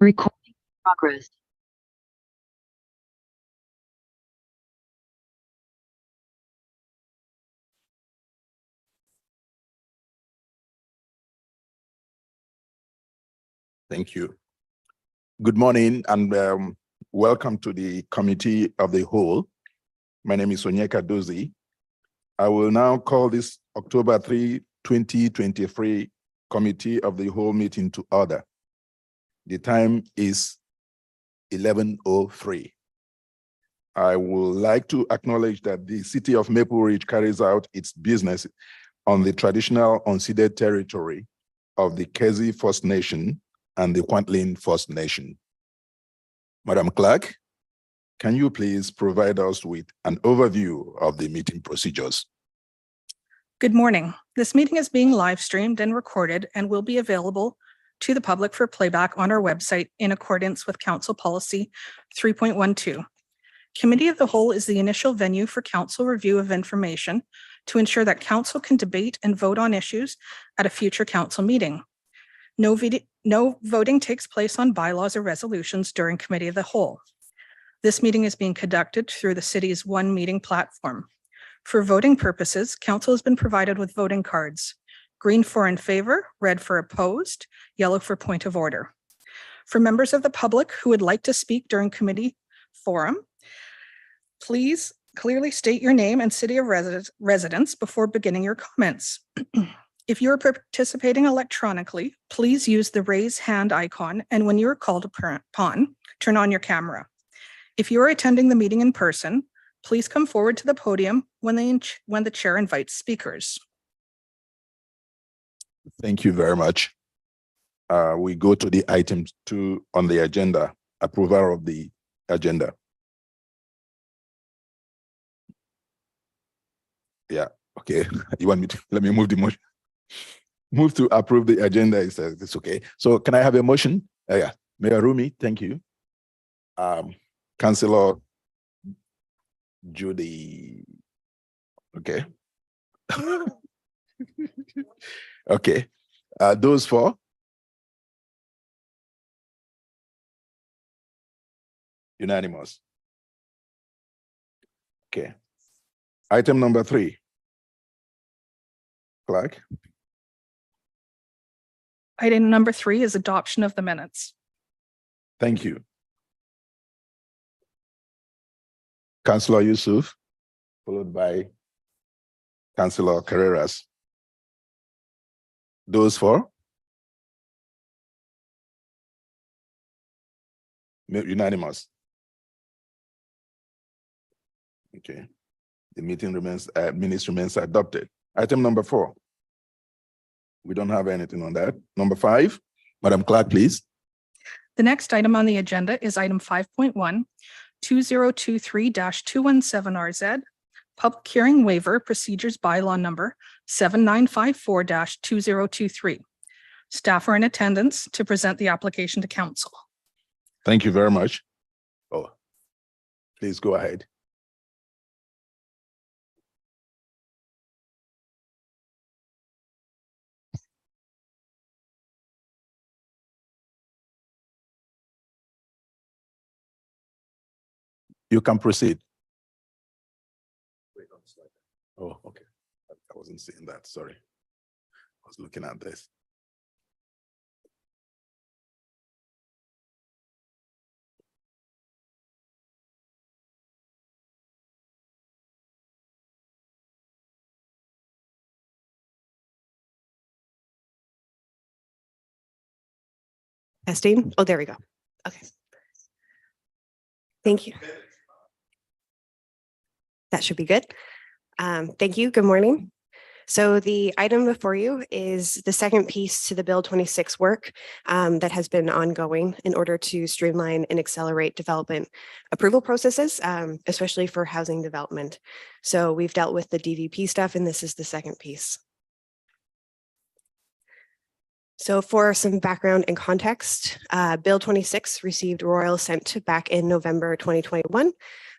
Recording in progress. Thank you. Good morning and welcome to the Committee of the Whole. My name is Onyeka Dozie. I will now call this October 3, 2023 Committee of the Whole meeting to order. The time is 11:03. I would like to acknowledge that the city of Maple Ridge carries out its business on the traditional unceded territory of the Kezi First Nation and the Kwantlen First Nation. Madam Clerk, can you please provide us with an overview of the meeting procedures? Good morning. This meeting is being live streamed and recorded and will be available to the public for playback on our website in accordance with Council Policy 3.12. Committee of the Whole is the initial venue for council review of information to ensure that council can debate and vote on issues at a future council meeting. No voting takes place on bylaws or resolutions during Committee of the Whole. This meeting is being conducted through the city's One Meeting platform. For voting purposes, council has been provided with voting cards: green for in favor, red for opposed, yellow for point of order. For members of the public who would like to speak during committee forum, please clearly state your name and city of residence before beginning your comments. If you are participating electronically, please use the raise hand icon, and when you are called upon, turn on your camera. If you are attending the meeting in person, please come forward to the podium when the chair invites speakers. Thank you very much. We go to the items 2 on the agenda, approval of the agenda. Yeah, okay. You want me to, let me move the motion. Move to approve the agenda. It's okay. So can I have a motion? Yeah, Mayor Rumi, thank you. Councillor Judy. Okay. Okay. Those for? Unanimous. Okay. Item number 3. Clerk. Item number 3 is adoption of the minutes. Thank you. Councillor Yusuf, followed by Councillor Carreras. Those for? Unanimous. Okay. The meeting remains, minutes remains adopted. Item number 4. We don't have anything on that. Number 5, Madam Clerk, please. The next item on the agenda is item 5.1, 2023-217RZ, public hearing waiver procedures bylaw number 7954-2023. Staff are in attendance to present the application to council. Thank you very much. Oh, please go ahead. You can proceed. Oh, okay. I wasn't seeing that. Sorry. I was looking at this. Testing. Oh, there we go. Okay. Thank you. That should be good. Thank you. Good morning. So the item before you is the second piece to the Bill 26 work that has been ongoing in order to streamline and accelerate development approval processes, especially for housing development. So we've dealt with the DVP stuff, and this is the second piece. So for some background and context, Bill 26 received royal assent back in November 2021.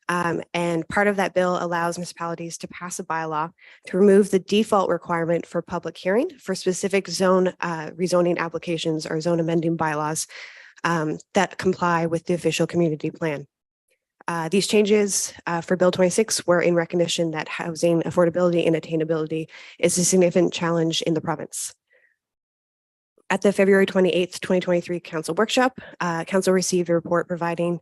And part of that bill allows municipalities to pass a bylaw to remove the default requirement for public hearing for specific zone rezoning applications or zone amending bylaws that comply with the official community plan. These changes for Bill 26 were in recognition that housing affordability and attainability is a significant challenge in the province. At the February 28th, 2023 Council workshop, Council received a report providing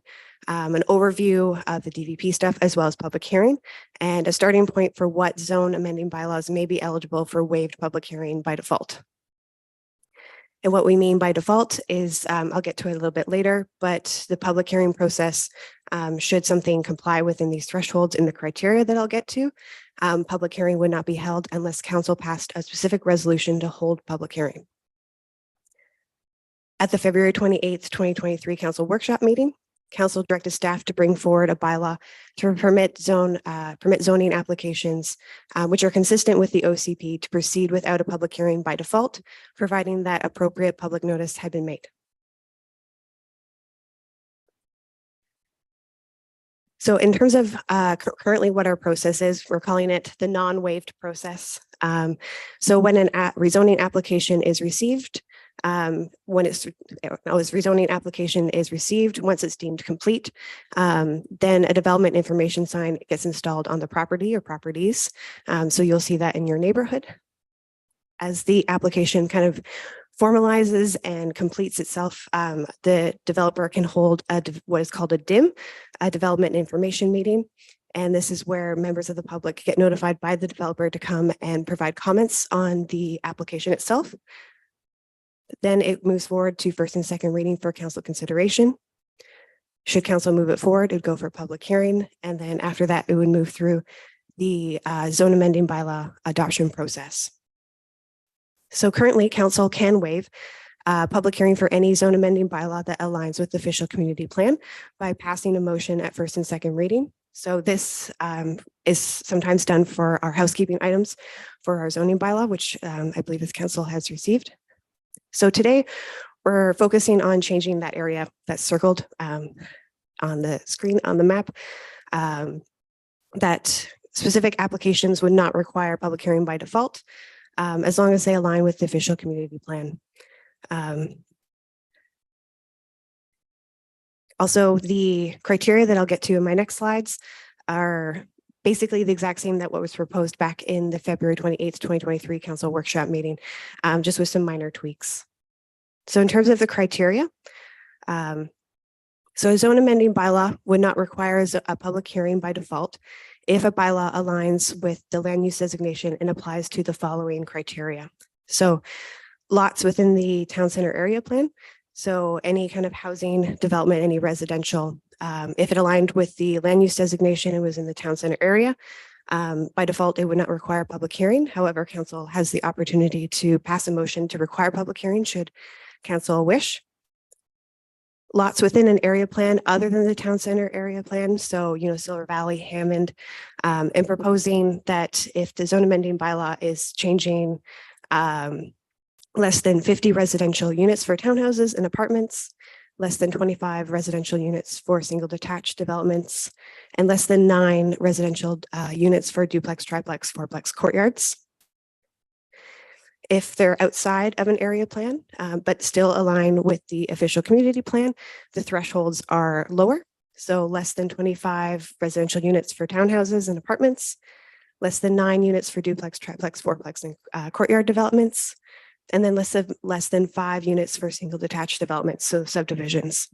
an overview of the DVP stuff as well as public hearing and a starting point for what zone amending bylaws may be eligible for waived public hearing by default. And what we mean by default is, I'll get to it a little bit later, but the public hearing process, should something comply within these thresholds in the criteria that I'll get to, public hearing would not be held unless council passed a specific resolution to hold public hearing. At the February 28th, 2023 Council workshop meeting, Council directed staff to bring forward a bylaw to permit zoning applications, which are consistent with the OCP to proceed without a public hearing by default, providing that appropriate public notice had been made. So in terms of currently what our process is, we're calling it the non-waived process. So when a rezoning application is received, once it's deemed complete, then a development information sign gets installed on the property or properties. So you'll see that in your neighborhood. As the application kind of formalizes and completes itself, the developer can hold what is called a DIM, a development information meeting. And this is where members of the public get notified by the developer to come and provide comments on the application itself. Then it moves forward to first and second reading for council consideration. Should council move it forward, it would go for a public hearing. And then after that, it would move through the zone amending bylaw adoption process. So currently council can waive public hearing for any zone amending bylaw that aligns with the official community plan by passing a motion at first and second reading. So this is sometimes done for our housekeeping items for our zoning bylaw, which I believe this council has received. So today we're focusing on changing that area that's circled on the screen on the map, that specific applications would not require public hearing by default, as long as they align with the official community plan. Also, the criteria that I'll get to in my next slides are basically the exact same that what was proposed back in the February 28th, 2023 council workshop meeting, just with some minor tweaks. So in terms of the criteria, so a zone amending bylaw would not require a public hearing by default if a bylaw aligns with the land use designation and applies to the following criteria. So lots within the town center area plan. So any kind of housing development, any residential, if it aligned with the land use designation and was in the town center area, by default, it would not require a public hearing. However, council has the opportunity to pass a motion to require public hearing should council wish. Lots within an area plan other than the town center area plan. So, Silver Valley, Hammond, and proposing that if the zone amending bylaw is changing less than 50 residential units for townhouses and apartments, less than 25 residential units for single detached developments, and less than 9 residential units for duplex, triplex, fourplex courtyards. If they're outside of an area plan, but still align with the official community plan, the thresholds are lower. So less than 25 residential units for townhouses and apartments, less than 9 units for duplex, triplex, fourplex, and courtyard developments, and then less than 5 units for single detached developments, so subdivisions.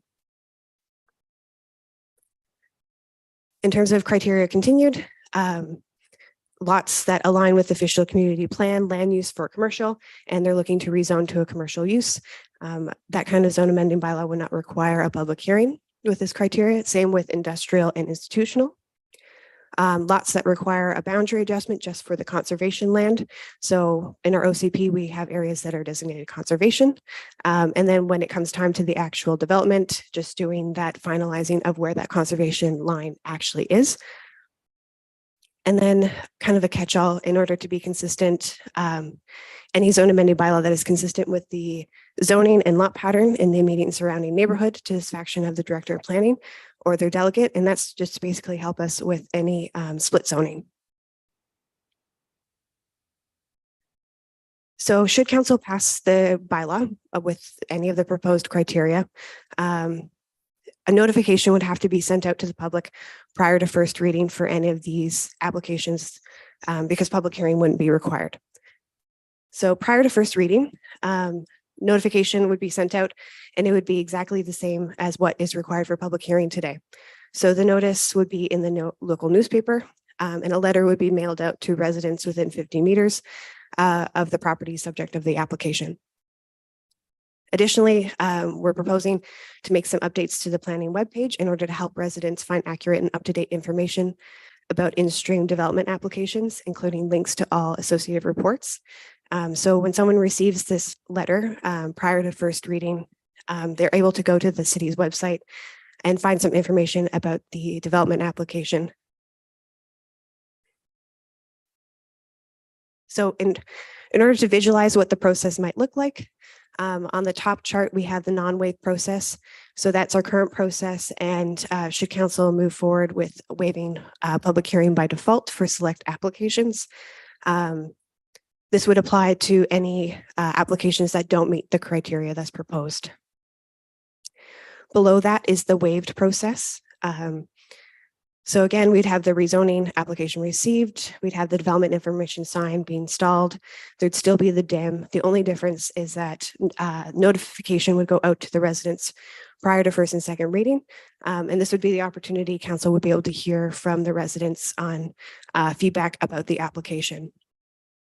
In terms of criteria continued, lots that align with official community plan, land use for commercial, and they're looking to rezone to a commercial use. That kind of zone amending bylaw would not require a public hearing with this criteria. Same with industrial and institutional. Lots that require a boundary adjustment just for the conservation land. So in our OCP, we have areas that are designated conservation. And then when it comes time to the actual development, just doing that finalizing of where that conservation line actually is. And then kind of a catch-all in order to be consistent, any zone amending bylaw that is consistent with the zoning and lot pattern in the immediate and surrounding neighborhood to satisfaction of the director of planning or their delegate. And that's just to basically help us with any split zoning. So should council pass the bylaw with any of the proposed criteria, a notification would have to be sent out to the public prior to first reading for any of these applications because public hearing wouldn't be required. So prior to first reading, notification would be sent out and it would be exactly the same as what is required for public hearing today. So the notice would be in the local newspaper and a letter would be mailed out to residents within 50 meters of the property subject of the application. Additionally, we're proposing to make some updates to the planning webpage in order to help residents find accurate and up-to-date information about in-stream development applications, including links to all associated reports. So when someone receives this letter prior to first reading, they're able to go to the city's website and find some information about the development application. So in order to visualize what the process might look like, on the top chart, we have the non-waive process. So that's our current process. And should council move forward with waiving public hearing by default for select applications, this would apply to any applications that don't meet the criteria that's proposed. Below that is the waived process. So again, we'd have the rezoning application received, we'd have the development information sign being installed, there'd still be the DIM. The only difference is that notification would go out to the residents prior to first and second reading. And this would be the opportunity council would be able to hear from the residents on feedback about the application.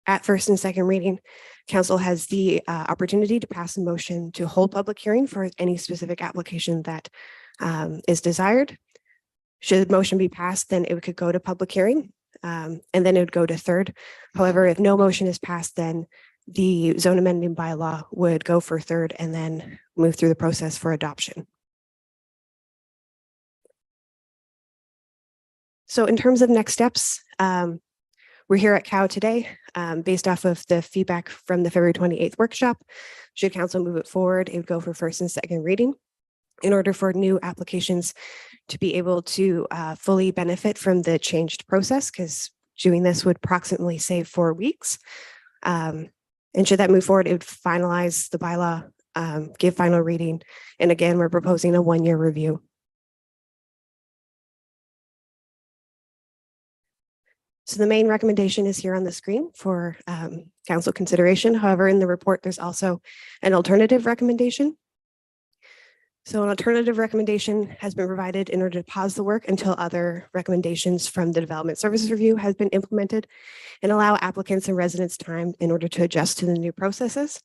At first and second reading, council has the opportunity to pass a motion to hold public hearing for any specific application that is desired. Should the motion be passed, then it could go to public hearing and then it would go to third. However, if no motion is passed, then the zone amending bylaw would go for third and then move through the process for adoption. So in terms of next steps, we're here at COW today based off of the feedback from the February 28th workshop. Should council move it forward, it would go for first and second reading. In order for new applications to be able to fully benefit from the changed process, because doing this would approximately save 4 weeks. And should that move forward, it would finalize the bylaw, give final reading. And again, we're proposing a 1-year review. So the main recommendation is here on the screen for council consideration. However, in the report, there's also an alternative recommendation. So an alternative recommendation has been provided in order to pause the work until other recommendations from the Development Services Review has been implemented and allow applicants and residents time in order to adjust to the new processes.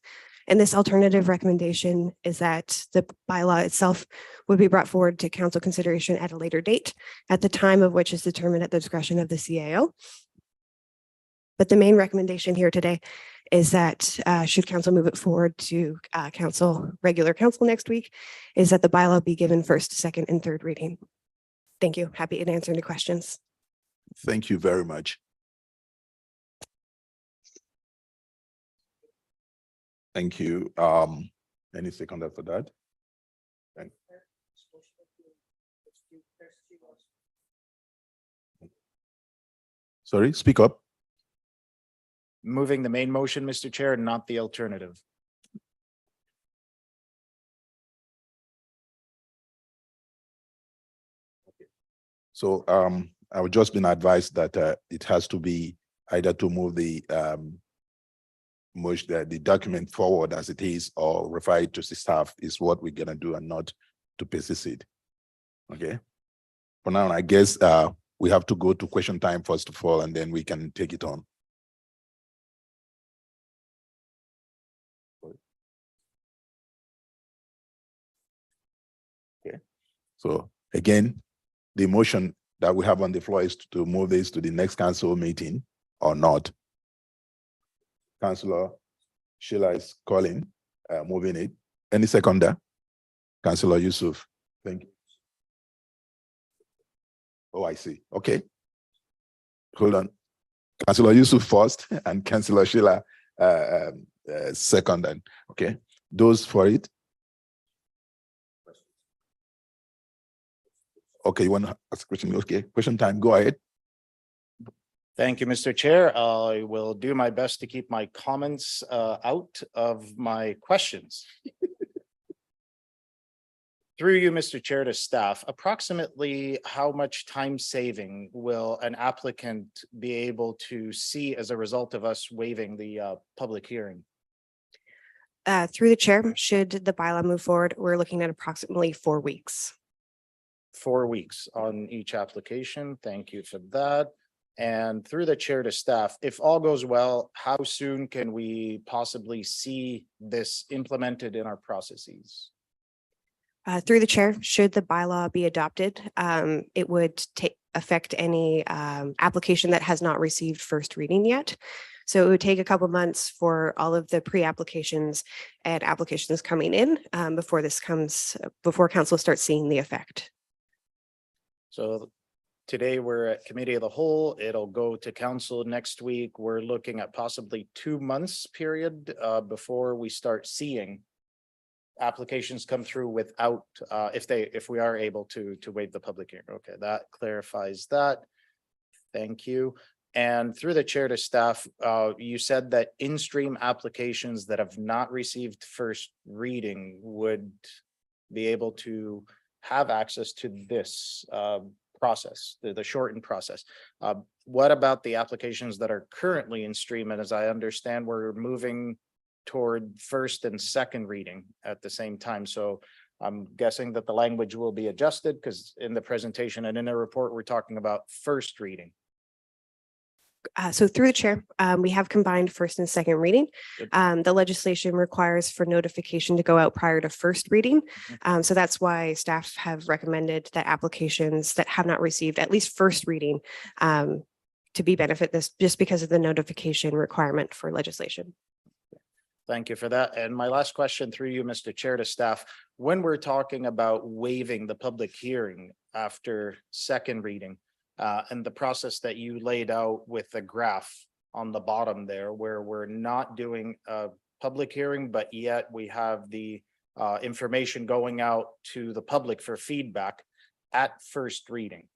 And this alternative recommendation is that the bylaw itself would be brought forward to council consideration at a later date, at the time of which is determined at the discretion of the CAO. But the main recommendation here today is that should council move it forward to regular council next week, is that the bylaw be given first, second, and third reading. Thank you. Happy to answer any questions. Thank you very much. Thank you. Any seconder for that? Sorry, speak up. Moving the main motion, Mr. Chair, not the alternative. So I've just been advised that it has to be either to move the document forward as it is or refer it to the staff is what we're gonna do and not to persist it. Okay. For now, I guess we have to go to question time first of all, and then we can take it on. Okay. So again, the motion that we have on the floor is to move this to the next council meeting or not. Councillor Sheila is calling, moving it. Any seconder? Councillor Yusuf. Thank you. Oh, I see. Okay. Hold on. Councillor Yusuf first and Councillor Sheila second. And okay. Those for it? Okay, you want to ask a question? Okay, question time, go ahead. Thank you, Mr. Chair. I will do my best to keep my comments out of my questions. Through you, Mr. Chair, to staff, approximately how much time saving will an applicant be able to see as a result of us waiving the public hearing? Through the chair, should the bylaw move forward, we're looking at approximately 4 weeks. 4 weeks on each application. Thank you for that. And through the chair to staff, if all goes well, how soon can we possibly see this implemented in our processes? Through the chair, should the bylaw be adopted, it would affect any application that has not received first reading yet. So it would take a couple months for all of the pre-applications and applications coming in before council starts seeing the effect. So today we're at committee of the whole. It'll go to council next week. We're looking at possibly 2 months period before we start seeing applications come through without if we are able to waive the public hearing. Okay, that clarifies that. Thank you. And through the chair to staff, you said that in-stream applications that have not received first reading would be able to have access to this process, the shortened process. What about the applications that are currently in stream? And as I understand, we're moving toward first and second reading at the same time. So I'm guessing that the language will be adjusted because in the presentation and in the report, we're talking about first reading. So through the chair, we have combined first and second reading. Good. The legislation requires for notification to go out prior to first reading. So that's why staff have recommended that applications that have not received at least first reading to be benefit this just because of the notification requirement for legislation. Thank you for that. And my last question through you, Mr. Chair to staff, when we're talking about waiving the public hearing after second reading, and the process that you laid out with the graph on the bottom there, where we're not doing a public hearing, but yet we have the information going out to the public for feedback at first reading.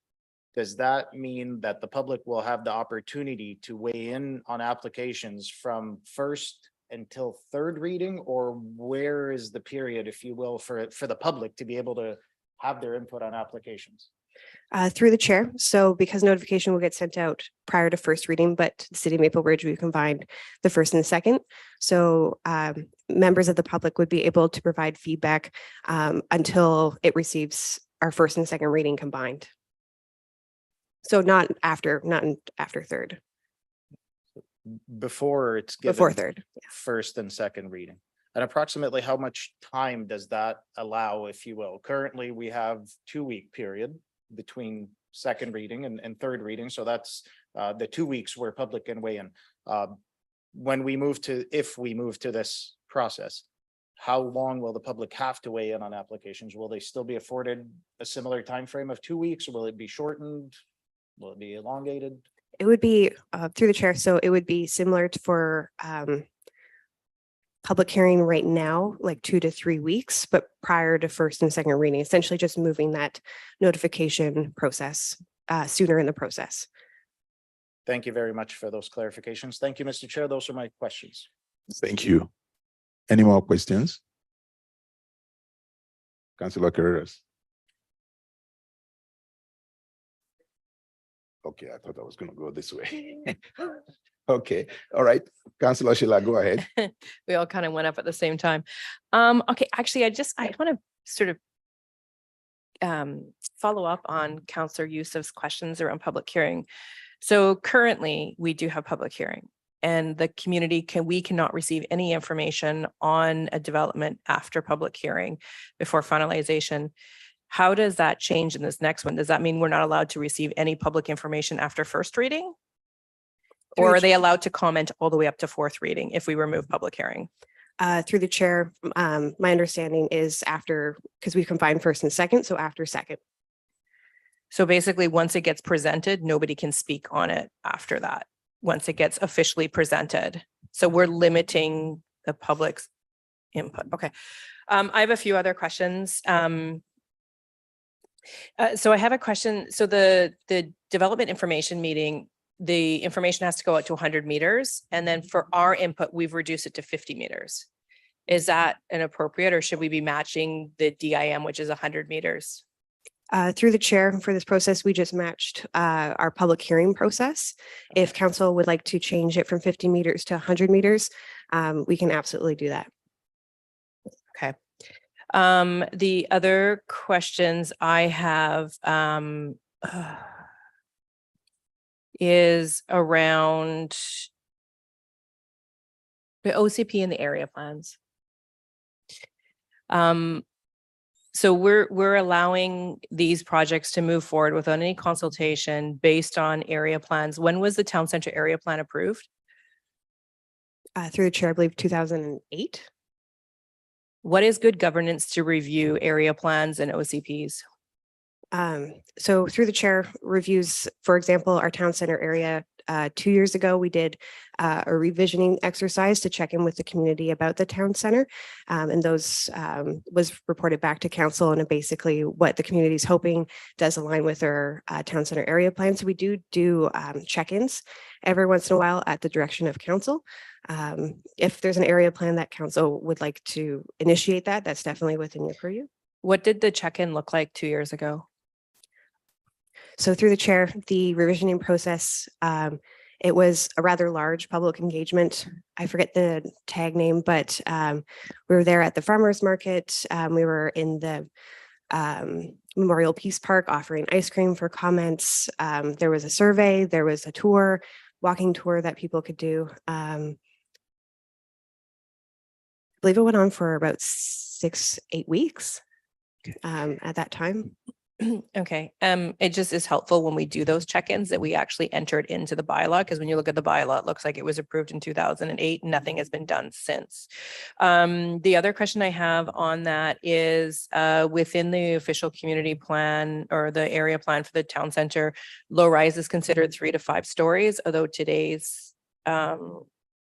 Does that mean that the public will have the opportunity to weigh in on applications from first until third reading, or where is the period, if you will, for the public to be able to have their input on applications? Through the chair. So because notification will get sent out prior to first reading, but the city of Maple Ridge, we combined the first and the second. So members of the public would be able to provide feedback until it receives our first and second reading combined. So not after third, Before it's given. before third. First and second reading. And approximately how much time does that allow, if you will? Currently, we have 2-week period between second reading and third reading. So that's the 2 weeks where public can weigh in. If we move to this process, how long will the public have to weigh in on applications? Will they still be afforded a similar time frame of 2 weeks? Or will it be shortened? Will it be elongated? It would be through the chair. So it would be similar to for public hearing right now, like 2 to 3 weeks, but prior to first and second reading, essentially just moving that notification process sooner in the process. Thank you very much for those clarifications. Thank you, Mr. Chair. Those are my questions. Thank you. Any more questions? Councilor Carreras. Okay, I thought I was going to go this way. Okay, all right. Councilor Sheila, go ahead. We all kind of went up at the same time. Okay, actually, I want to sort of follow up on Councillor Youssef's questions around public hearing. So currently, we do have public hearing, and the community we cannot receive any information on a development after public hearing before finalization. How does that change in this next one? Does that mean we're not allowed to receive any public information after first reading? Or are they allowed to comment all the way up to fourth reading if we remove public hearing? Through the chair, my understanding is after, because we combined first and second, so after second. So basically, once it gets presented, nobody can speak on it after that, once it gets officially presented. So we're limiting the public's input. Okay. I have a few other questions. So I have a question. So the development information meeting, the information has to go out to 100 meters. And then for our input, we've reduced it to 50 meters. Is that inappropriate, or should we be matching the DIM, which is 100 meters? Through the chair for this process, we just matched our public hearing process. If council would like to change it from 50 meters to 100 meters, we can absolutely do that. Okay. The other questions I have is around the OCP and the area plans. So we're allowing these projects to move forward without any consultation based on area plans. When was the town center area plan approved? Through the chair, I believe 2008. What is good governance to review area plans and OCPs? So through the chair reviews, for example, our town center area, 2 years ago, we did a revisioning exercise to check in with the community about the town center. And those was reported back to council, and basically what the community is hoping does align with our town center area plan. So we do check-ins every once in a while at the direction of council. If there's an area plan that council would like to initiate that, that's definitely within your purview. What did the check-in look like 2 years ago? So through the chair, the revisioning process, it was a rather large public engagement. I forget the tag name, but we were there at the farmers market. We were in the Memorial Peace Park offering ice cream for comments. There was a survey, there was a tour, walking tour that people could do. I believe it went on for about 6-8 weeks at that time. Okay, it just is helpful when we do those check-ins that we actually enter it into the bylaw, because when you look at the bylaw, it looks like it was approved in 2008. Nothing has been done since. The other question I have on that is within the official community plan or the area plan for the town center, low rise is considered 3 to 5 stories, although today's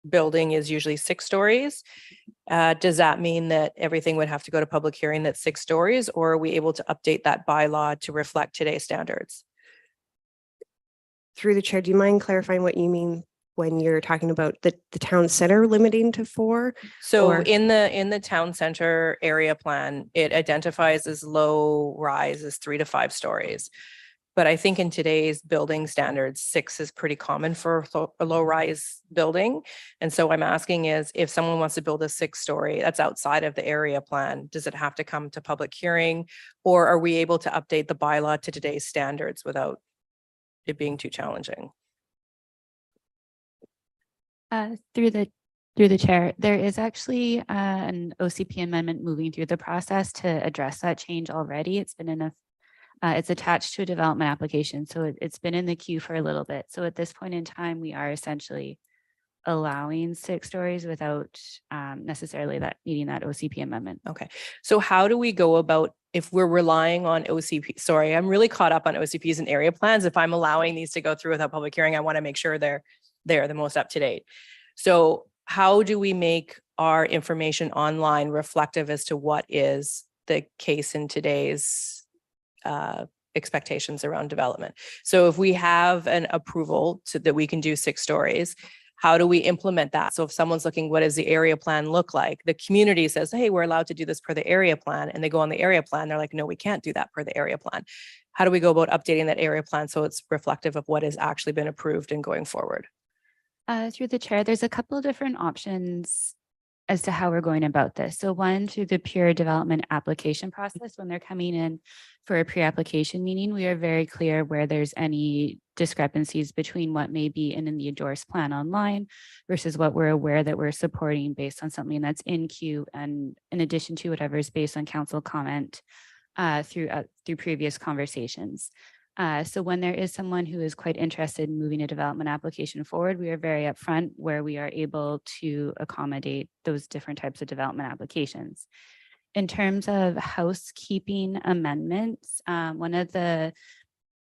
building is usually 6 stories. Does that mean that everything would have to go to public hearing that's 6 stories, or are we able to update that bylaw to reflect today's standards? Through the chair, do you mind clarifying what you mean when you're talking about the town center limiting to 4? So Or- in the town center area plan, it identifies as low rise as 3 to 5 stories. But I think in today's building standards, 6 is pretty common for a low rise building. And so I'm asking is, if someone wants to build a 6-story that's outside of the area plan, does it have to come to public hearing? Or are we able to update the bylaw to today's standards without it being too challenging? Through the chair, there is actually an OCP amendment moving through the process to address that change already. It's been in a it's attached to a development application, so it's been in the queue for a little bit. So at this point in time, we are essentially allowing 6 stories without necessarily that needing that OCP amendment. Okay, so how do we go about if we're relying on OCP? Sorry, I'm really caught up on OCPs and area plans. If I'm allowing these to go through without public hearing, I want to make sure they're the most up to date. So how do we make our information online reflective as to what is the case in today's expectations around development? So if we have an approval that we can do 6 stories, how do we implement that? So if someone's looking, what does the area plan look like? The community says, hey, we're allowed to do this per the area plan. And they go on the area plan. They're like, no, we can't do that per the area plan. How do we go about updating that area plan so it's reflective of what has actually been approved and going forward? Through the chair, there's a couple of different options as to how we're going about this. So one, through the pure development application process, when they're coming in for a pre-application meeting, we are very clear where there's any discrepancies between what may be in the endorsed plan online versus what we're aware that we're supporting based on something that's in queue, and in addition to whatever is based on council comment through previous conversations. So when there is someone who is quite interested in moving a development application forward, we are very upfront where we are able to accommodate those different types of development applications. In terms of housekeeping amendments, one of the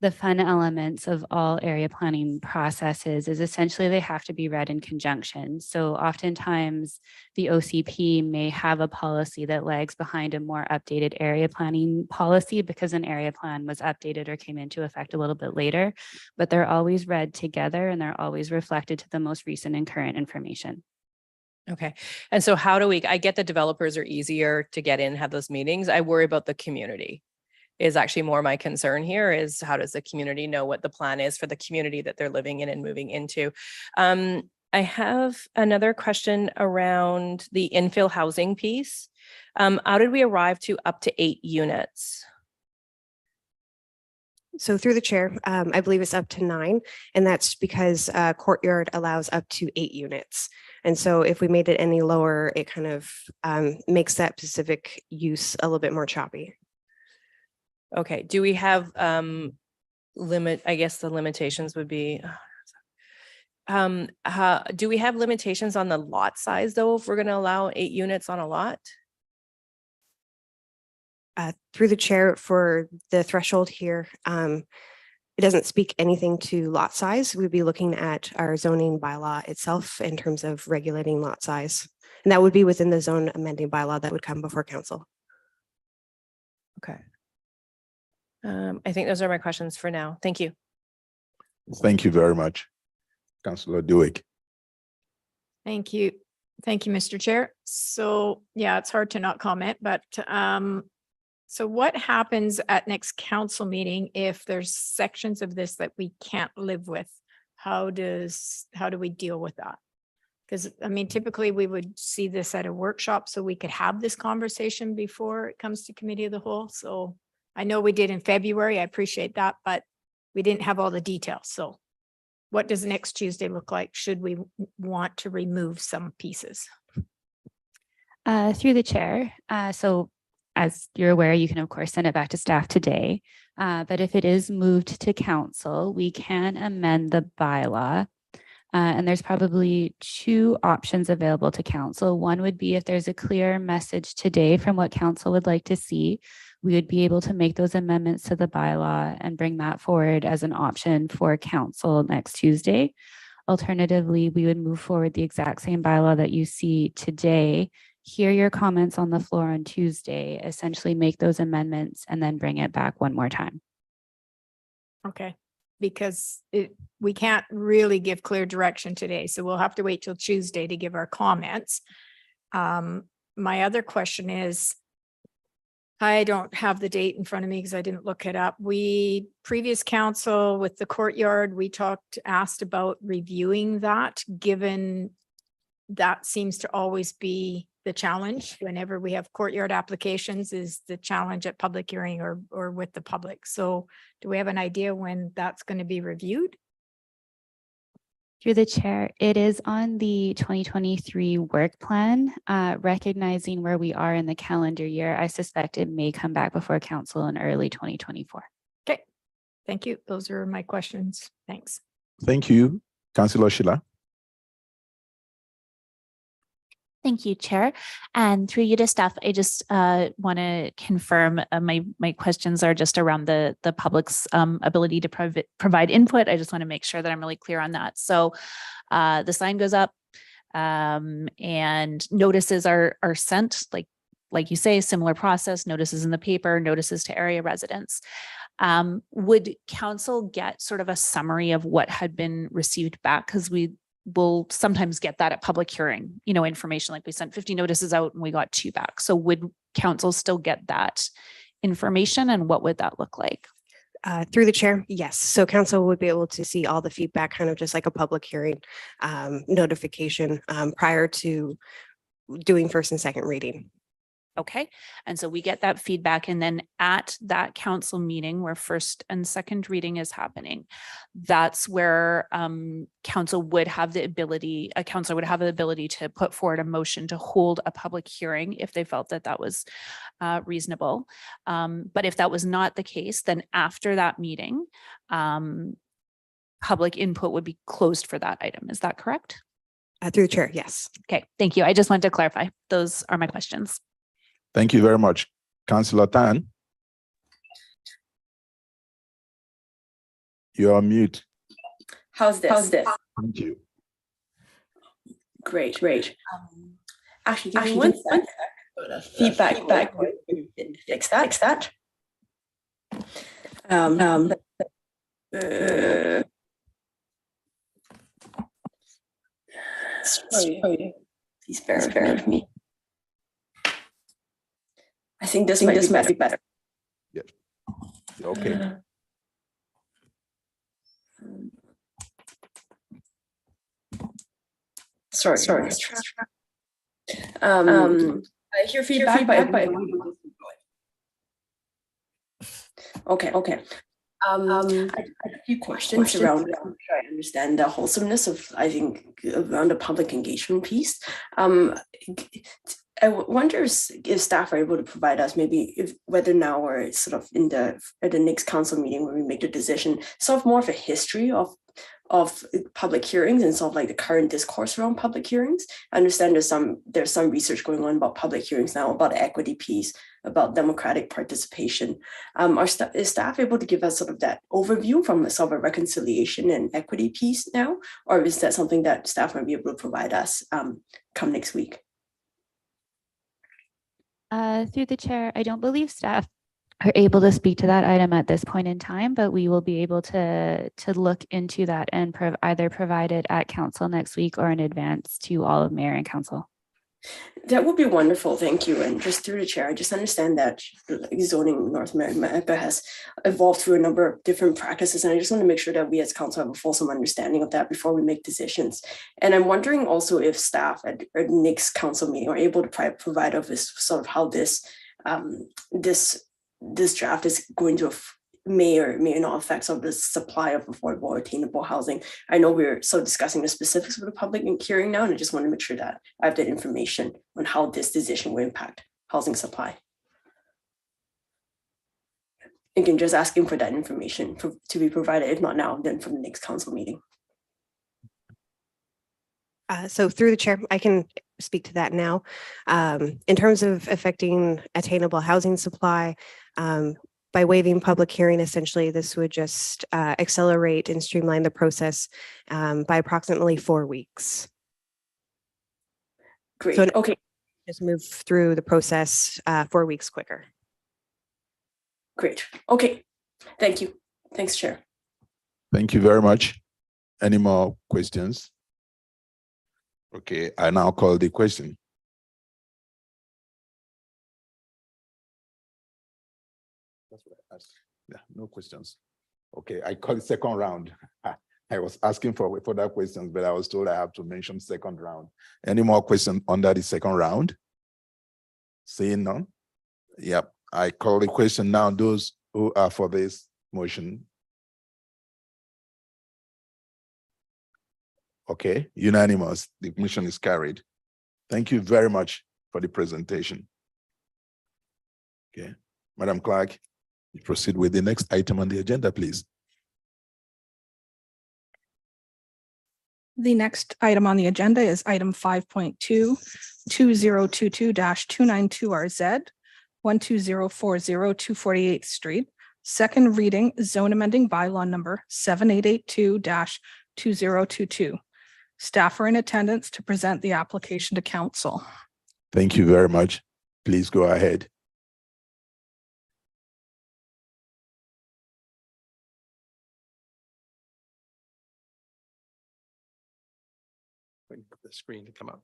the fun elements of all area planning processes is essentially they have to be read in conjunction. So oftentimes the OCP may have a policy that lags behind a more updated area planning policy because an area plan was updated or came into effect a little bit later, but they're always read together and they're always reflected to the most recent and current information. Okay. And so how do I get the developers are easier to get in, have those meetings. I worry about the community is actually more my concern here is how does the community know what the plan is for the community that they're living in and moving into? I have another question around the infill housing piece. How did we arrive to up to 8 units? So through the chair, I believe it's up to 9, and that's because courtyard allows up to 8 units. And so if we made it any lower, it kind of makes that specific use a little bit more choppy. Okay, do we have I guess the limitations would be do we have limitations on the lot size though, if we're going to allow 8 units on a lot? Through the chair, for the threshold here, it doesn't speak anything to lot size. We'd be looking at our zoning bylaw itself in terms of regulating lot size. And that would be within the zone amending bylaw that would come before council. Okay. I think those are my questions for now. Thank you. Thank you very much. Councillor Dewick. Thank you. Thank you, Mr. Chair. So yeah, it's hard to not comment, but so what happens at next council meeting if there's sections of this that we can't live with? How do we deal with that? Because I mean, typically we would see this at a workshop so we could have this conversation before it comes to committee of the whole. So I know we did in February. I appreciate that, but we didn't have all the details. So what does next Tuesday look like? Should we want to remove some pieces? Through the chair. So as you're aware, you can of course send it back to staff today. But if it is moved to council, we can amend the bylaw. And there's probably 2 options available to council. One would be if there's a clear message today from what council would like to see, we would be able to make those amendments to the bylaw and bring that forward as an option for council next Tuesday. Alternatively, we would move forward the exact same bylaw that you see today, hear your comments on the floor on Tuesday, essentially make those amendments and then bring it back one more time. Okay, because we can't really give clear direction today, so we'll have to wait till Tuesday to give our comments. My other question is, I don't have the date in front of me because I didn't look it up. Previous council with the courtyard, we asked about reviewing that, given that seems to always be the challenge whenever we have courtyard applications, is the challenge at public hearing or with the public. So do we have an idea when that's going to be reviewed? Through the chair, it is on the 2023 work plan, recognizing where we are in the calendar year. I suspect it may come back before council in early 2024. Okay, thank you. Those are my questions. Thanks. Thank you. Councillor Sheila. Thank you, Chair. And through you to staff, I just want to confirm my questions are just around the public's ability to provide input. I just want to make sure that I'm really clear on that. So the sign goes up and notices are sent, like you say, similar process, notices in the paper, notices to area residents. Would council get sort of a summary of what had been received back? Because we'll sometimes get that at public hearing, information like we sent 50 notices out and we got 2 back. So would council still get that information, and what would that look like? Through the chair, yes. So council would be able to see all the feedback, kind of just like a public hearing notification prior to doing first and second reading. Okay. And so we get that feedback, and then at that council meeting where first and second reading is happening, that's where council would have the ability, a councilor would have the ability to put forward a motion to hold a public hearing if they felt that that was reasonable. But if that was not the case, then after that meeting, public input would be closed for that item. Is that correct? Through the chair, yes. Okay, thank you. I just wanted to clarify. Those are my questions. Thank you very much. Councillor Tan. You're on mute. How's this? Thank you. Great. Actually, give me one sec. Feedback. Fix that. Sorry. Please bear with me. I think this might be better. Okay. Sorry. I hear feedback, but okay. I have a few questions around try to understand the wholesomeness of, I think, around the public engagement piece. I wonder if staff are able to provide us whether now or sort of at the next council meeting when we make the decision, sort of more of a history of public hearings and sort of like the current discourse around public hearings. I understand there's some research going on about public hearings now, about the equity piece, about democratic participation. Is staff able to give us sort of that overview from sort of a reconciliation and equity piece now, or is that something that staff might be able to provide us come next week? Through the chair, I don't believe staff are able to speak to that item at this point in time, but we will be able to look into that and either provide it at council next week or in advance to all of mayor and council. That would be wonderful. Thank you. And just through the chair, I just understand that zoning in North America has evolved through a number of different practices. And I just want to make sure that we as council have a fulsome understanding of that before we make decisions. And I'm wondering also if staff at the next council meeting are able to provide us sort of how this draft is going to may or may not affect some of the supply of affordable, attainable housing. I know we're still discussing the specifics of the public hearing now, and I just want to make sure that I have that information on how this decision will impact housing supply. Again, just asking for that information to be provided, if not now, then for the next council meeting. So through the chair, I can speak to that now. In terms of affecting attainable housing supply, by waiving public hearing, essentially, this would just accelerate and streamline the process by approximately 4 weeks. Great. So Okay. just move through the process 4 weeks quicker. Great. Okay. Thank you. Thanks, Chair. Thank you very much. Any more questions? Okay, I now call the question. That's what I asked. Yeah, no questions. Okay, I call the second round. I was asking for further questions, but I was told I have to mention second round. Any more questions under the second round? Seeing none? Yep, I call the question now. Those who are for this motion. Okay, unanimous. The motion is carried. Thank you very much for the presentation. Okay, Madam Clerk, you proceed with the next item on the agenda, please. The next item on the agenda is item 5.2, 2022-292RZ, 12040 248th Street, second reading zone amending bylaw number 7882-2022. Staff are in attendance to present the application to council. Thank you very much. Please go ahead. Waiting for the screen to come up.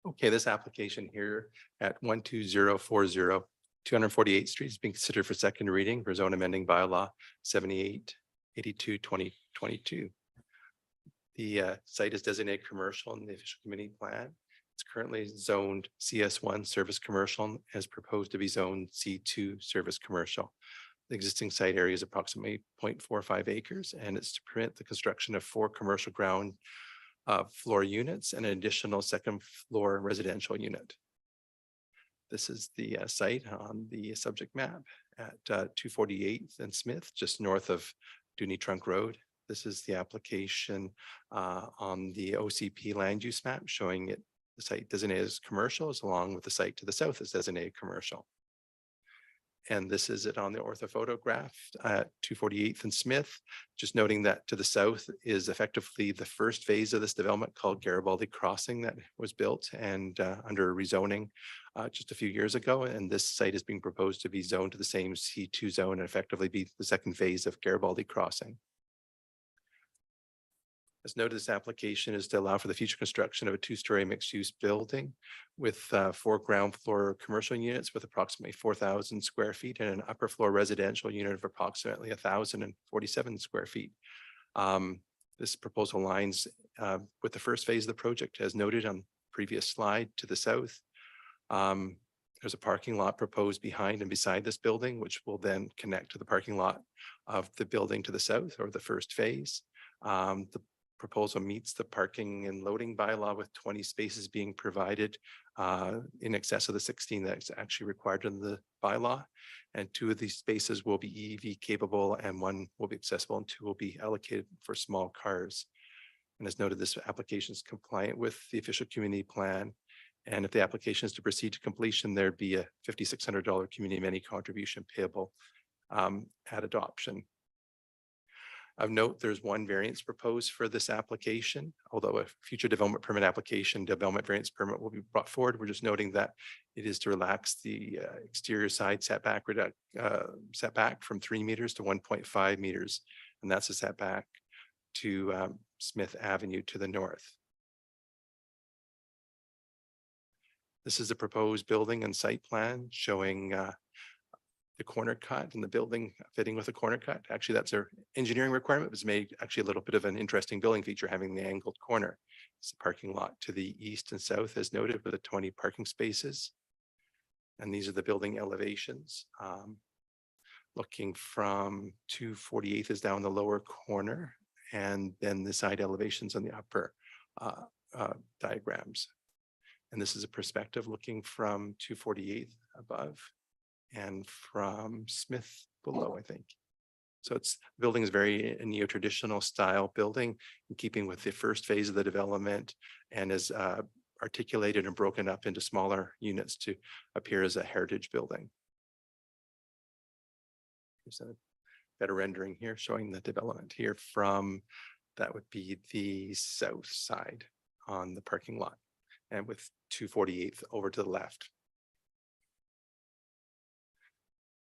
Okay, this application here at 12040 248th Street is being considered for second reading for zone amending bylaw 7882/2022. The site is designated commercial in the official committee plan. It's currently zoned CS1 service commercial, as proposed to be zoned C2 service commercial. The existing site area is approximately 0.45 acres, and it's to permit the construction of 4 commercial ground floor units and an additional second floor residential unit. This is the site on the subject map at 248th and Smith, just north of Dooney Trunk Road. This is the application on the OCP land use map showing it, the site designated as commercial, is along with the site to the south is designated commercial. And this is it on the orthophotograph at 248th and Smith. Just noting that to the south is effectively the first phase of this development called Garibaldi Crossing that was built and under rezoning just a few years ago. And this site is being proposed to be zoned to the same C2 zone and effectively be the second phase of Garibaldi Crossing. As noted, this application is to allow for the future construction of a two-story mixed-use building with 4 ground floor commercial units with approximately 4,000 square feet and an upper floor residential unit of approximately 1,047 square feet. This proposal aligns with the first phase of the project, as noted on the previous slide to the south. There's a parking lot proposed behind and beside this building, which will then connect to the parking lot of the building to the south, or the first phase. The proposal meets the parking and loading bylaw with 20 spaces being provided in excess of the 16 that's actually required in the bylaw. And 2 of these spaces will be EV capable and 1 will be accessible and 2 will be allocated for small cars. And as noted, this application is compliant with the official community plan. And if the application is to proceed to completion, there'd be a $5,600 community amenity contribution payable at adoption. Of note, there's 1 variance proposed for this application, although a future development permit application, development variance permit will be brought forward. We're just noting that it is to relax the exterior side setback from 3 meters to 1.5 meters. And that's a setback to Smith Avenue to the north. This is a proposed building and site plan showing the corner cut and the building fitting with a corner cut. Actually, that's our engineering requirement. It was made actually a little bit of an interesting building feature, having the angled corner. It's a parking lot to the east and south, as noted, with the 20 parking spaces. And these are the building elevations. Looking from 248th is down the lower corner, and then the side elevations on the upper diagrams. And this is a perspective looking from 248th above and from Smith below, I think. So it's building is very a neo-traditional style building in keeping with the first phase of the development, and is articulated and broken up into smaller units to appear as a heritage building. Here's a better rendering here showing the development here from, that would be the south side on the parking lot, and with 248th over to the left.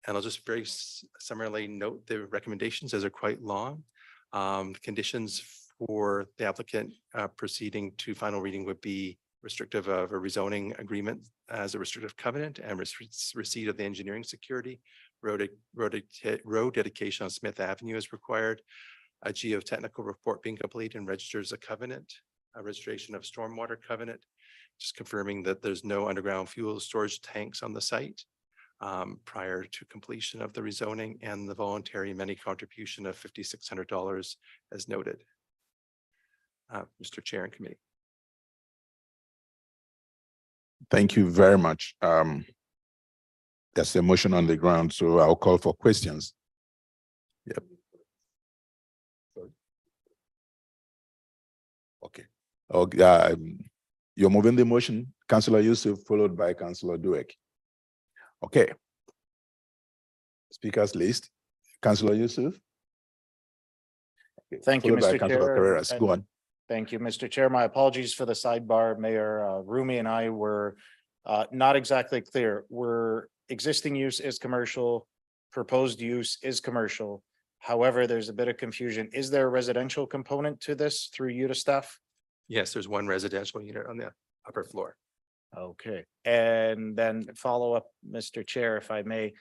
And I'll just very summarily note the recommendations, as are quite long. Conditions for the applicant proceeding to final reading would be restrictive of a rezoning agreement as a restrictive covenant, and receipt of the engineering security. Road dedication on Smith Avenue is required. A geotechnical report being complete and registered as a covenant. A registration of stormwater covenant, just confirming that there's no underground fuel storage tanks on the site prior to completion of the rezoning, and the voluntary amenity contribution of $5,600 as noted. Mr. Chair and committee. Thank you very much. There's a motion on the ground, so I'll call for questions. Yep. Okay. Okay. You're moving the motion, Councillor Yusuf, followed by Councillor Duek. Okay. Speakers list, Councillor Yusuf. Okay. Thank you, Followed by Mr. Councillor Chair, Carreras. Go on. Thank you, Mr. Chair. My apologies for the sidebar. Mayor Rumi and I were not exactly clear. Existing use is commercial, proposed use is commercial. However, there's a bit of confusion. Is there a residential component to this through you to staff? Yes, there's 1 residential unit on the upper floor. Okay, and then follow up, Mr. Chair, if I may,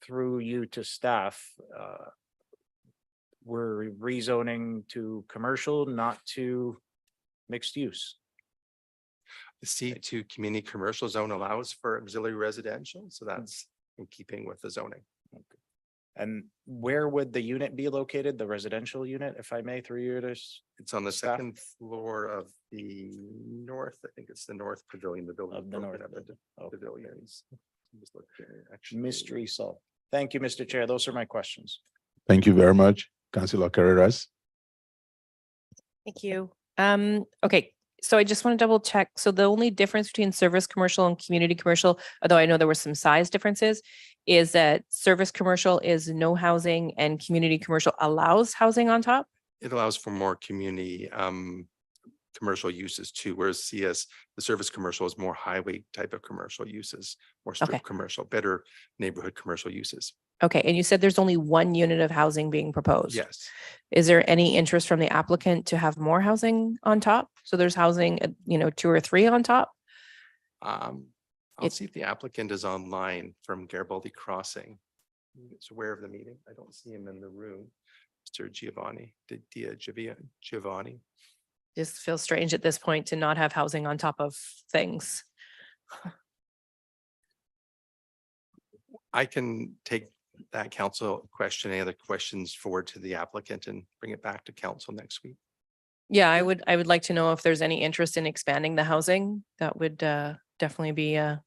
through you to staff. We're rezoning to commercial, not to mixed use. The C2 community commercial zone allows for auxiliary residential, so that's in keeping with the zoning. And where would the unit be located? The residential unit, if I may, through you to It's on the Staff? second floor of the north, I think it's the north pavilion, the building. Of the north Pavilions. Just look there, actually. mystery solved. Thank you, Mr. Chair. Those are my questions. Thank you very much, Councillor Carreras. Thank you. Okay, so I just want to double check. So the only difference between service commercial and community commercial, although I know there were some size differences, is that service commercial is no housing and community commercial allows housing on top? It allows for more community commercial uses too, whereas the service commercial is more highway type of commercial uses, more Okay. strip commercial, better neighborhood commercial uses. Okay, and you said there's only one unit of housing being proposed? Yes. Is there any interest from the applicant to have more housing on top? So there's housing, 2 or 3 on top? I'll It- see if the applicant is online from Garibaldi Crossing. It's aware of the meeting. I don't see him in the room. Mr. Giovanni, Giovanni. Just feels strange at this point to not have housing on top of things. I can take that council question, any other questions forward to the applicant and bring it back to council next week. Yeah, I would like to know if there's any interest in expanding the housing. That would definitely be a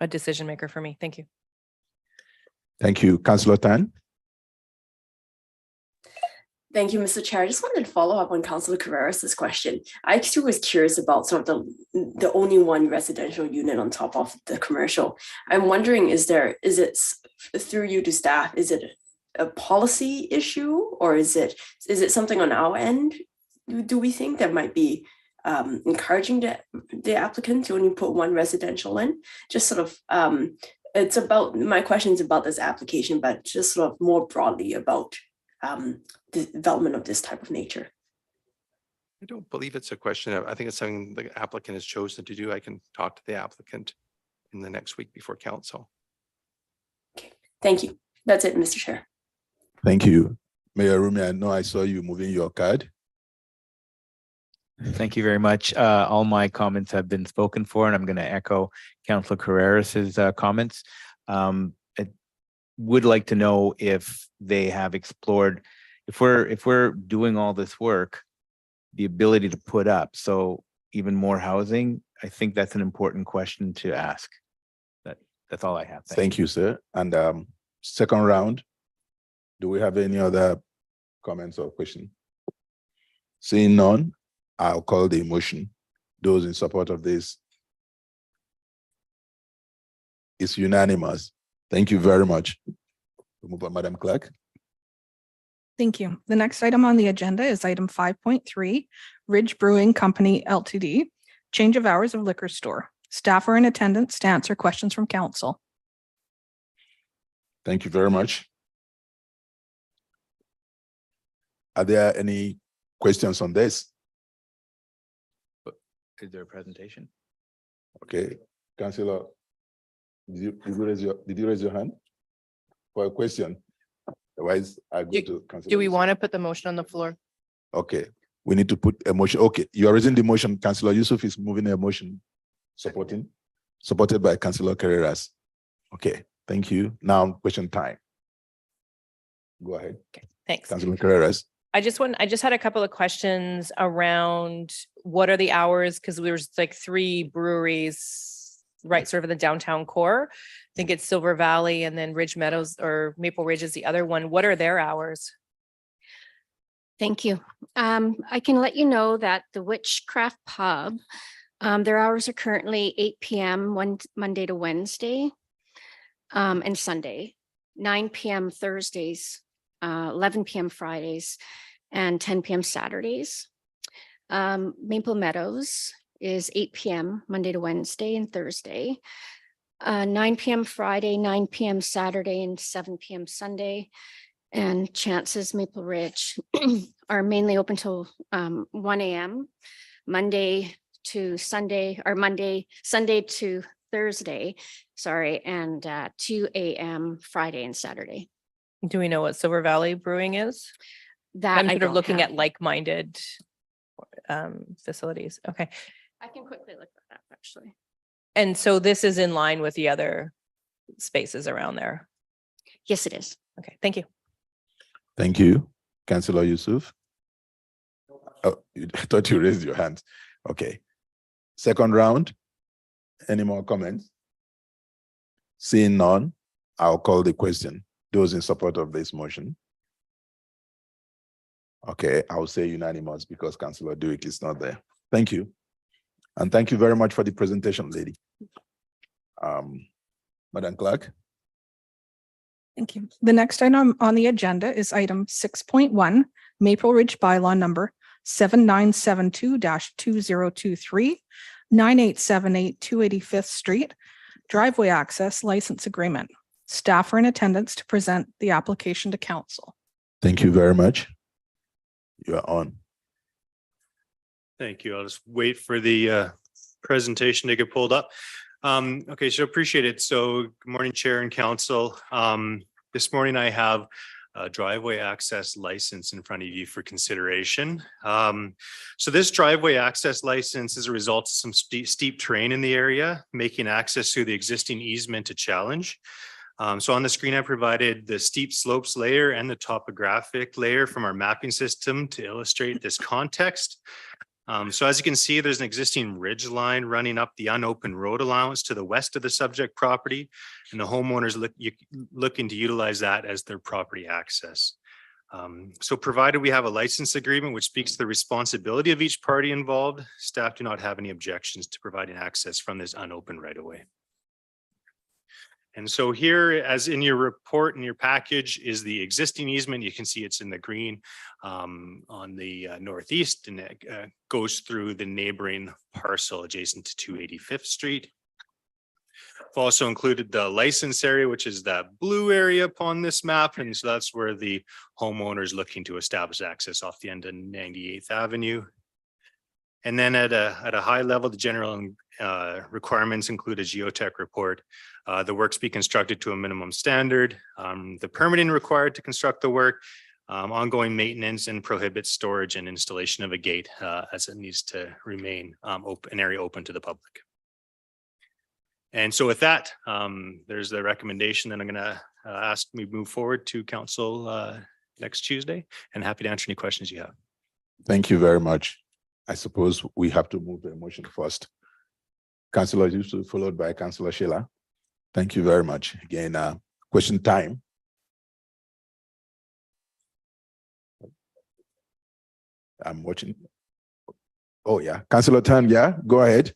decision maker for me. Thank you. Thank you, Councillor Tan. Thank you, Mr. Chair. I just wanted to follow up on Councillor Carreras' question. I too was curious about sort of the only one residential unit on top of the commercial. I'm wondering, is it through you to staff, is it a policy issue or is it something on our end? Do we think that might be encouraging the applicant to only put one residential in? Just sort of, it's about, my question is about this application, but just sort of more broadly about the development of this type of nature. I don't believe it's a question of, I think it's something the applicant has chosen to do. I can talk to the applicant in the next week before council. Okay, thank you. That's it, Mr. Chair. Thank you. Mayor Rumi, I know I saw you moving your card. Thank you very much. All my comments have been spoken for, and I'm going to echo Councillor Carreras's comments. I would like to know if they have explored, if we're doing all this work, the ability to put up so even more housing. I think that's an important question to ask. That's all I have. Thank you, sir. And second round, do we have any other comments or questions? Seeing none, I'll call the motion. Those in support of this, it's unanimous. Thank you very much. We move on, Madam Clerk. Thank you. The next item on the agenda is item 5.3, Ridge Brewing Company Ltd., change of hours of liquor store. Staff are in attendance to answer questions from council. Thank you very much. Are there any questions on this? Is there a presentation? Okay, Councillor, did you raise your hand for a question? Otherwise, I go to Councillor. Do we want to put the motion on the floor? Okay, we need to put a motion. Okay, you are raising the motion. Councillor Yusuf is moving a motion, supported by Councillor Carreras. Okay, thank you. Now, question time. Go ahead. Okay, thanks. Councillor Carreras. I just had a couple of questions around what are the hours? Because there's like 3 breweries, right, sort of in the downtown core. I think it's Silver Valley and then Ridge Meadows or Maple Ridge is the other one. What are their hours? Thank you. I can let you know that the Witchcraft Pub, their hours are currently 8 p.m. Monday to Wednesday and Sunday, 9 p.m. Thursdays, 11 p.m. Fridays, and 10 p.m. Saturdays. Maple Meadows is 8 p.m. Monday to Wednesday and Thursday, 9 p.m. Friday, 9 p.m. Saturday, and 7 p.m. Sunday. And Chances Maple Ridge are mainly open till 1 a.m. Monday to Sunday, or Sunday to Thursday, sorry, and 2 a.m. Friday and Saturday. Do we know what Silver Valley Brewing is? That I'm I sort of don't looking have. at like-minded facilities. Okay. I can quickly look that up, actually. And so this is in line with the other spaces around there. Yes, it is. Okay, thank you. Thank you. Councillor Yusuf. Oh, I thought you raised your hand. Okay. Second round. Any more comments? Seeing none, I'll call the question. Those in support of this motion. Okay, I'll say unanimous because Councillor Dewick is not there. Thank you. And thank you very much for the presentation, lady. Madam Clerk. Thank you. The next item on the agenda is item 6.1, Maple Ridge bylaw number 7972-2023, 9878 285th Street, driveway access license agreement. Staff are in attendance to present the application to council. Thank you very much. You are on. Thank you. I'll just wait for the presentation to get pulled up. Okay, so appreciate it. So good morning, Chair and Council. This morning I have a driveway access license in front of you for consideration. So this driveway access license is a result of some steep terrain in the area, making access through the existing easement a challenge. So on the screen, I provided the steep slopes layer and the topographic layer from our mapping system to illustrate this context. So as you can see, there's an existing ridge line running up the unopened road allowance to the west of the subject property, and the homeowners looking to utilize that as their property access. So provided we have a license agreement which speaks to the responsibility of each party involved, staff do not have any objections to providing access from this unopened right of way. And so here, as in your report in your package, is the existing easement. You can see it's in the green on the northeast, and it goes through the neighboring parcel adjacent to 285th Street. I've also included the license area, which is that blue area upon this map. And so that's where the homeowners looking to establish access off the end of 98th Avenue. And then at a high level, the general requirements include a geotech report. The works be constructed to a minimum standard, the permitting required to construct the work, ongoing maintenance, and prohibits storage and installation of a gate as it needs to remain an area open to the public. And so with that, there's the recommendation that I'm going to ask me move forward to council next Tuesday, and happy to answer any questions you have. Thank you very much. I suppose we have to move the motion first. Councillor Yusuf, followed by Councillor Sheila. Thank you very much. Again, question time. I'm watching. Oh, yeah. Councillor Tan, yeah, go ahead.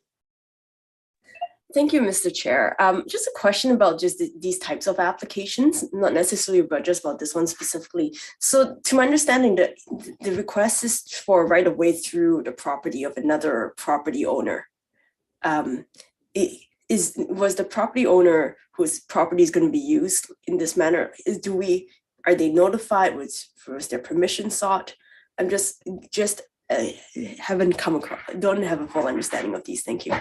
Thank you, Mr. Chair. Just a question about just these types of applications, not necessarily but just about this one specifically. So to my understanding, the request is for right of way through the property of another property owner. Was the property owner whose property is going to be used in this manner? Are they notified? Was their permission sought? I'm just haven't come across. Don't have a full understanding of these. Thank you.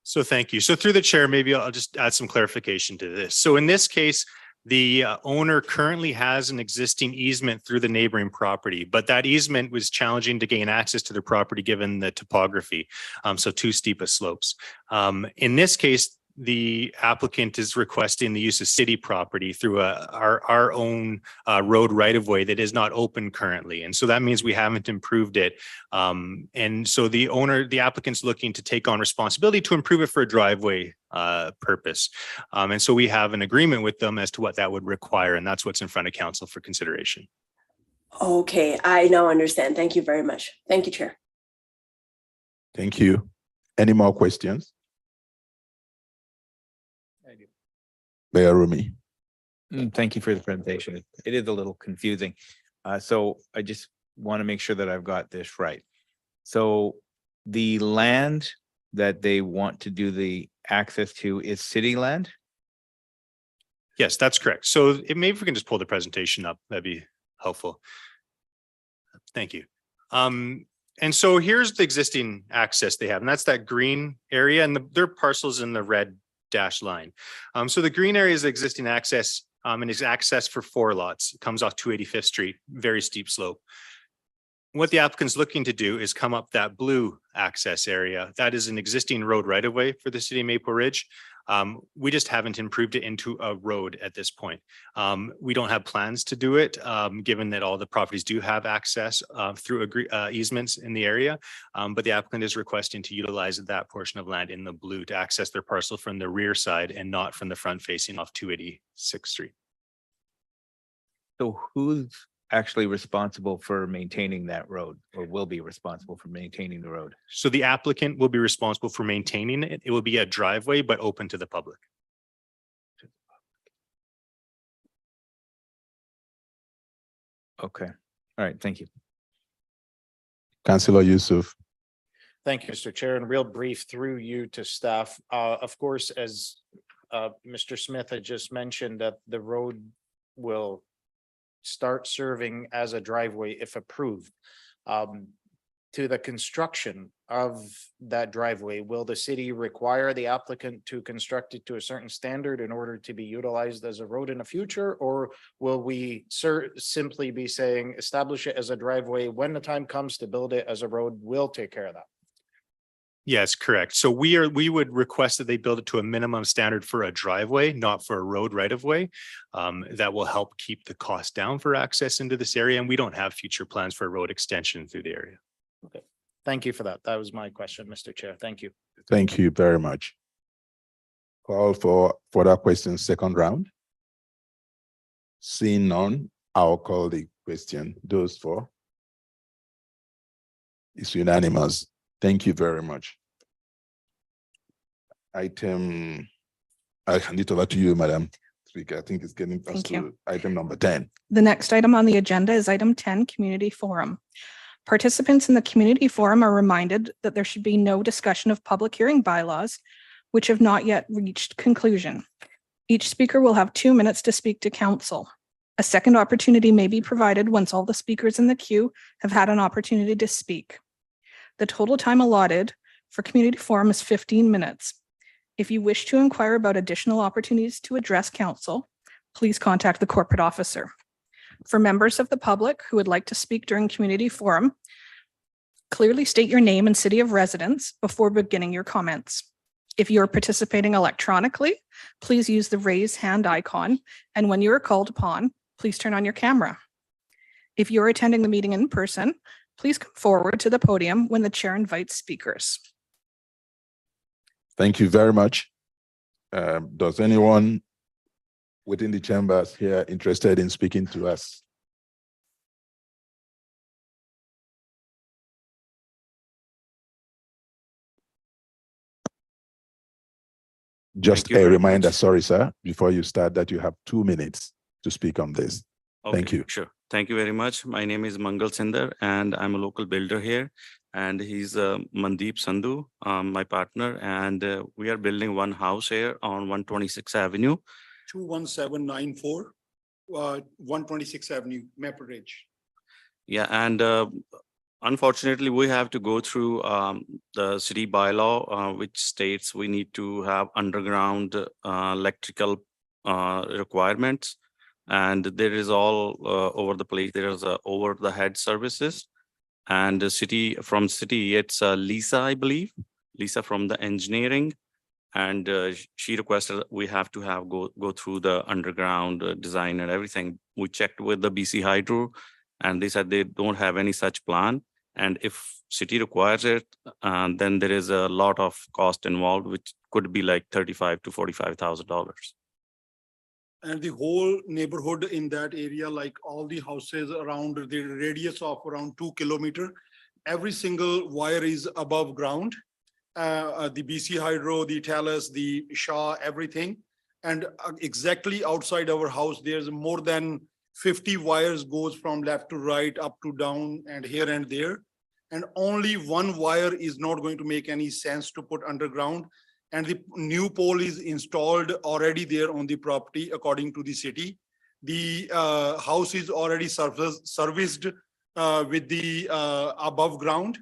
So thank you. So through the chair, maybe I'll just add some clarification to this. So in this case, the owner currently has an existing easement through the neighboring property, but that easement was challenging to gain access to their property given the topography. So too steep of slopes. In this case, the applicant is requesting the use of city property through our own road right of way that is not open currently. And so that means we haven't improved it. And so the applicant's looking to take on responsibility to improve it for a driveway purpose. And so we have an agreement with them as to what that would require. And that's what's in front of council for consideration. Okay, I now understand. Thank you very much. Thank you, Chair. Thank you. Any more questions? Mayor Rumi. Thank you for the presentation. It is a little confusing. So I just want to make sure that I've got this right. So the land that they want to do the access to is city land? Yes, that's correct. So maybe if we can just pull the presentation up, that'd be helpful. Thank you. And so here's the existing access they have, and that's that green area, and their parcel's in the red dashed line. So the green area is the existing access, and is access for 4 lots. It comes off 285th Street, very steep slope. What the applicant's looking to do is come up that blue access area. That is an existing road right of way for the city of Maple Ridge. We just haven't improved it into a road at this point. We don't have plans to do it, given that all the properties do have access through easements in the area. But the applicant is requesting to utilize that portion of land in the blue to access their parcel from the rear side and not from the front facing off 286th Street. So who's actually responsible for maintaining that road, or will be responsible for maintaining the road? So the applicant will be responsible for maintaining it. It will be a driveway, but open to the public. Okay, all right, thank you. Councillor Yusuf. Thank you, Mr. Chair, and real brief through you to staff. Of course, as Mr. Smith had just mentioned, that the road will start serving as a driveway if approved. To the construction of that driveway, will the city require the applicant to construct it to a certain standard in order to be utilized as a road in the future? Or will we simply be saying, establish it as a driveway, when the time comes to build it as a road, we'll take care of that? Yes, correct. So we would request that they build it to a minimum standard for a driveway, not for a road right of way. That will help keep the cost down for access into this area. And we don't have future plans for a road extension through the area. Okay, thank you for that. That was my question, Mr. Chair. Thank you. Thank you very much. Call for further questions, second round. Seeing none, I'll call the question. Those for? It's unanimous. Thank you very much. Item, I hand it over to you, Madam Speaker. I think it's getting us Thank you. to item number 10. The next item on the agenda is item 10, Community Forum. Participants in the Community Forum are reminded that there should be no discussion of public hearing bylaws which have not yet reached conclusion. Each speaker will have 2 minutes to speak to council. A second opportunity may be provided once all the speakers in the queue have had an opportunity to speak. The total time allotted for Community Forum is 15 minutes. If you wish to inquire about additional opportunities to address council, please contact the corporate officer. For members of the public who would like to speak during Community Forum, clearly state your name and city of residence before beginning your comments. If you are participating electronically, please use the raise hand icon, and when you are called upon, please turn on your camera. If you're attending the meeting in person, please come forward to the podium when the chair invites speakers. Thank you very much. Does anyone within the chambers here interested in speaking to us? Just a reminder, sorry, sir, before you start, that you have 2 minutes to speak on this. Thank you. Sure. Thank you very much. My name is Mangal Sindar and I'm a local builder here. And he's Mandeep Sandhu, my partner. And we are building one house here on 126th Avenue. 21794, 126th Avenue, Maple Ridge. Yeah, and unfortunately, we have to go through the city bylaw, which states we need to have underground electrical requirements. And there is all over the place. There is over the head services, and the city, it's Lisa, I believe, Lisa from the engineering, and she requested that we have to have go through the underground design and everything. We checked with the BC Hydro, and they said they don't have any such plan. And if city requires it, then there is a lot of cost involved, which could be like $35,000 to $45,000. And the whole neighborhood in that area, like all the houses around the radius of around 2 kilometers, every single wire is above ground. The BC Hydro, the Thales, the Shaw, everything. And exactly outside our house, there's more than 50 wires goes from left to right, up to down, and here and there. And only one wire is not going to make any sense to put underground. And the new pole is installed already there on the property, according to the city. The house is already serviced with the above ground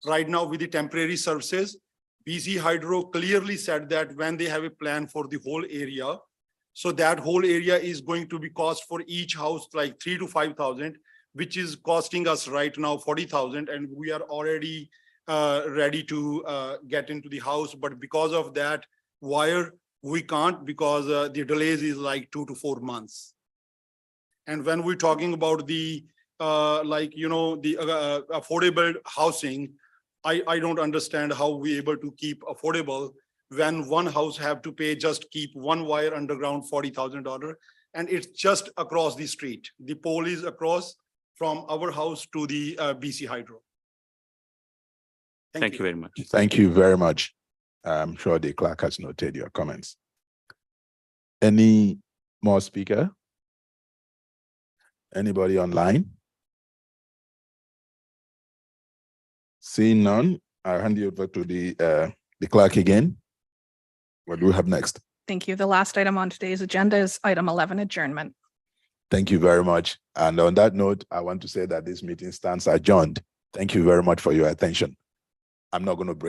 right now with the temporary services. BC Hydro clearly said that when they have a plan for the whole area, so that whole area is going to be cost for each house like 3,000 to 5,000, which is costing us right now 40,000, and we are already ready to get into the house. But because of that wire, we can't because the delays is like 2 to 4 months. And when we're talking about the the affordable housing, I don't understand how we able to keep affordable when one house have to pay just keep one wire underground $40,000, and it's just across the street. The pole is across from our house to the BC Hydro. Thank you very much. Thank you very much. I'm sure the clerk has noted your comments. Any more speaker? Anybody online? Seeing none, I'll hand you over to the clerk again. What do we have next? Thank you. The last item on today's agenda is item 11, adjournment. Thank you very much. And on that note, I want to say that this meeting stands adjourned. Thank you very much for your attention. I'm not going to break